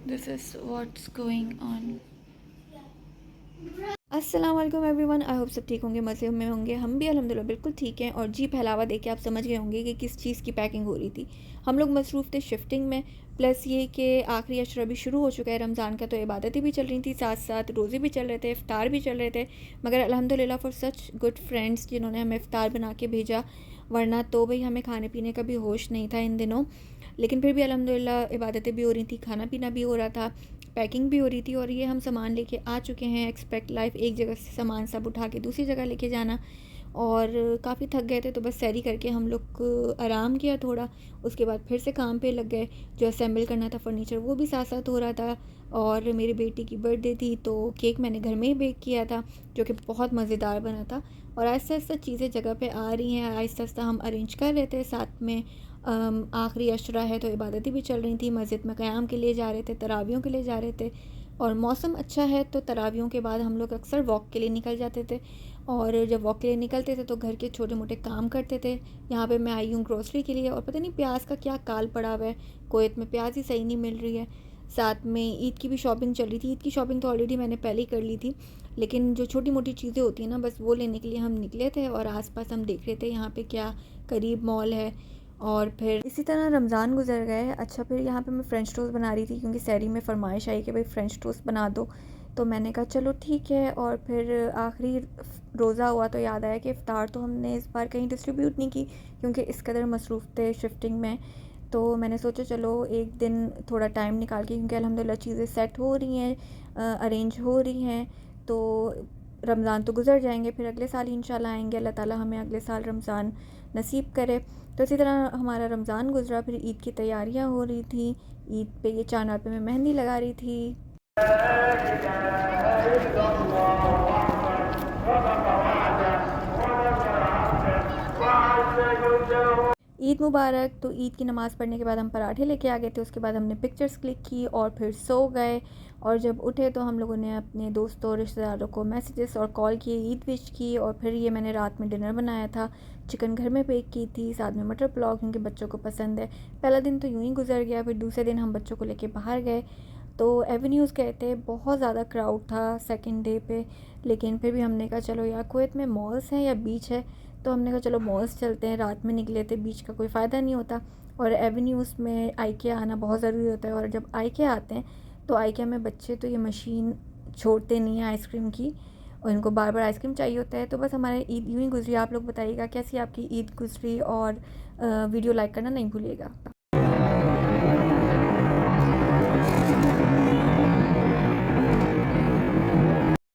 This is what's going on. अस्सलाम वालेकुम everyone. I hope सब ठीक होंगे, मज़े में होंगे। हम भी अल्हम्दुलिल्लाह बिल्कुल ठीक हैं। और जी पहलावा देख के आप समझ गए होंगे कि किस चीज़ की पैकिंग हो रही थी। हम लोग मसरूफ़ थे शिफ्टिंग में, प्लस ये कि आखिरी अशरा भी शुरू हो चुका है रमज़ान का, तो इबादतें भी चल रही थी, साथ साथ रोज़े भी चल रहे थे, इफ़्तार भी चल रहे थे। मगर अल्हम्दुलिल्लाह फ़ॉर सच गुड फ्रेंड्स जिन्होंने हमें इफ़्तार बना के भेजा, वरना तो भाई हमें खाने पीने का भी होश नहीं था इन दिनों। लेकिन फिर भी अल्हम्दुलिल्लाह इबादतें भी हो रही थी, खाना पीना भी हो रहा था, पैकिंग भी हो रही थी। और ये हम सामान लेके आ चुके हैं। एक्सपेक्ट लाइफ एक जगह से सामान सब उठा के दूसरी जगह लेके जाना, और काफ़ी थक गए थे, तो बस सैरी करके हम लोग आराम किया थोड़ा। उसके बाद फिर से काम पे लग गए। जो असेंबल करना था फर्नीचर वो भी साथ साथ हो रहा था। और मेरी बेटी की बर्थडे थी, तो केक मैंने घर में ही बेक किया था, जो कि बहुत मज़ेदार बना था। और आहिस्ता आहिस्ता चीज़ें जगह पे आ रही हैं, आहिस्ता आहिस्ता हम अरेंज कर रहे थे। साथ में आखिरी अशरा है तो इबादतें भी चल रही थी, मस्जिद में क़याम के लिए जा रहे थे, तरावियों के लिए जा रहे थे। और मौसम अच्छा है तो तरावियों के बाद हम लोग अक्सर वॉक के लिए निकल जाते थे। और जब वॉक के लिए निकलते थे तो घर के छोटे मोटे काम करते थे। यहाँ पे मैं आई हूँ ग्रोसरी के लिए, और पता नहीं प्याज का क्या काल पड़ा हुआ है, कुवैत में प्याज ही सही नहीं मिल रही है। साथ में ईद की भी शॉपिंग चल रही थी। ईद की शॉपिंग तो ऑलरेडी मैंने पहले ही कर ली थी, लेकिन जो छोटी मोटी चीज़ें होती हैं ना, बस वो लेने के लिए हम निकले थे। और आसपास हम देख रहे थे यहाँ पे क्या करीब मॉल है। और फिर इसी तरह रमज़ान गुजर गए। अच्छा, फिर यहाँ पे मैं फ़्रेंच टोस्ट बना रही थी, क्योंकि सहरी में फ़रमाइश आई कि भाई फ़्रेंच टोस्ट बना दो। तो मैंने कहा चलो ठीक है। और फिर आखिरी रोज़ा हुआ तो याद आया कि इफ़्तार तो हमने इस बार कहीं डिस्ट्रीब्यूट नहीं की, क्योंकि इस कदर मसरूफ़ थे शिफ्टिंग में। तो मैंने सोचा चलो एक दिन थोड़ा टाइम निकाल के, क्योंकि अल्हम्दुलिल्लाह चीज़ें सेट हो रही हैं, अरेंज हो रही हैं, तो रमज़ान तो गुज़र जाएंगे, फिर अगले साल ही इंशाल्लाह आएंगे। अल्लाह ताला हमें अगले साल रमज़ान नसीब करे। तो इसी तरह हमारा रमज़ान गुज़रा। फिर ईद की तैयारियां हो रही थी। ईद पे ये चार पे मैं मेहंदी लगा रही थी। ईद मुबारक। तो ईद की नमाज़ पढ़ने के बाद हम पराठे लेके आ गए थे। उसके बाद हमने पिक्चर्स क्लिक की और फिर सो गए। और जब उठे तो हम लोगों ने अपने दोस्तों और रिश्तेदारों को मैसेजेस और कॉल किए, ईद विश की। और फिर ये मैंने रात में डिनर बनाया था, चिकन घर में बेक की थी, साथ में मटर पुलाव, क्योंकि बच्चों को पसंद है। पहला दिन तो यूँ ही गुजर गया। फिर दूसरे दिन हम बच्चों को लेके बाहर गए, तो एवेन्यूज़ गए थे। बहुत ज़्यादा क्राउड था सेकंड डे पे, लेकिन फिर भी हमने कहा चलो यार, कुवैत में मॉल्स हैं या बीच है, तो हमने कहा चलो मॉल्स चलते हैं। रात में निकले थे, बीच का कोई फ़ायदा नहीं होता। और एवेन्यूज़ में आइकिया आना बहुत ज़रूरी होता है। और जब आइकिया आते हैं तो आइकिया में बच्चे तो ये मशीन छोड़ते नहीं हैं आइसक्रीम की, और इनको बार बार आइसक्रीम चाहिए होता है। तो बस हमारे ईद यूँ ही गुजरी। आप लोग बताइएगा कैसी आपकी ईद गुजरी, और वीडियो लाइक करना नहीं भूलिएगा।